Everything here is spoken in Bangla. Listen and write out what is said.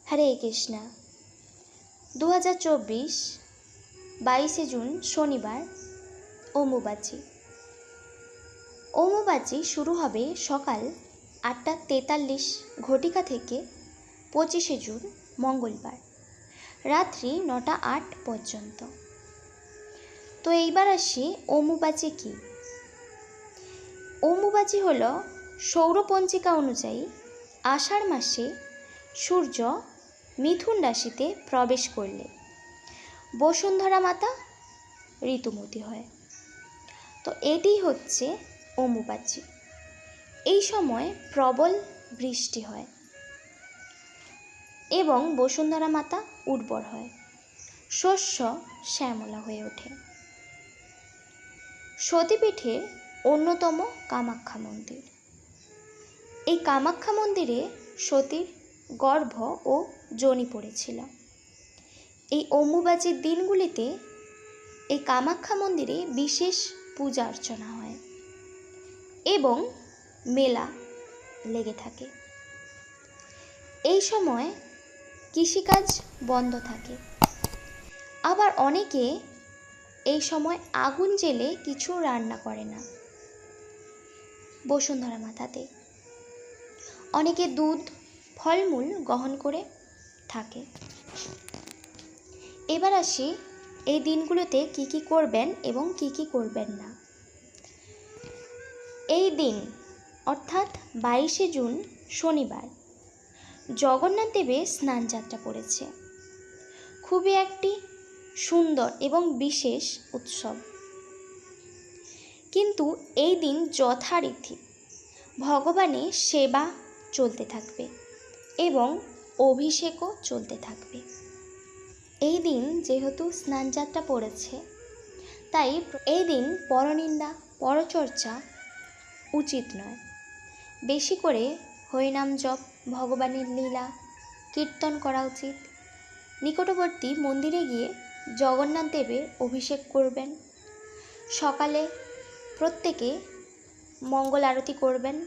হরে কৃষ্ণা। 2024 22শে জুন শনিবার। অম্বুবাচী শুরু হবে সকাল 8:43 ঘটিকা থেকে 25শে জুন মঙ্গলবার রাত্রি 9:08 পর্যন্ত। তো এইবার আসি অম্বুবাচী কী। অম্বুবাচী হল সৌরপঞ্জিকা অনুযায়ী আষাঢ় মাসে সূর্য মিথুন রাশিতে প্রবেশ করলে বসুন্ধরা মাতা ঋতুমতী হয়। তো এটি হচ্ছে অম্বুবাচী। এই সময় প্রবল বৃষ্টি হয় এবং বসুন্ধরা মাতা উর্বর হয়, শস্য শ্যামলা হয়ে ওঠে। সতীপীঠের অন্যতম কামাখ্যা মন্দির। এই কামাখ্যা মন্দিরে সতীর গর্ভ ও যোনি পড়েছিল। এই অম্বুবাচীর দিনগুলিতে এই কামাখ্যা মন্দিরে বিশেষ পূজা অর্চনা হয় এবং মেলা লেগে থাকে। এই সময় কৃষিকাজ বন্ধ থাকে। আবার অনেকে এই সময় আগুন জ্বেলে কিছু রান্না করে না বসুন্ধরা মাতাতে। অনেকে দুধ ফলমূল গ্রহণ করে থাকে। এবার আসি এই দিনগুলোতে কি কি করবেন এবং কি কি করবেন না। এই দিন অর্থাৎ 22শে জুন শনিবার জগন্নাথ দেবের স্নানযাত্রা পড়েছে। খুবই একটি সুন্দর এবং বিশেষ উৎসব। কিন্তু এই দিন যথারীতি ভগবানের সেবা চলতে থাকবে এবং অভিষেকও চলতে থাকবে। এই দিন যেহেতু স্নানযাত্রা পড়েছে, তাই এই দিন পরনিন্দা পরচর্চা উচিত নয়। বেশি করে হরিনাম জপ, ভগবানের লীলা কীর্তন করা উচিত। নিকটবর্তী মন্দিরে গিয়ে জগন্নাথ দেবের অভিষেক করবেন। সকালে প্রত্যেকে মঙ্গল আরতি করবেন।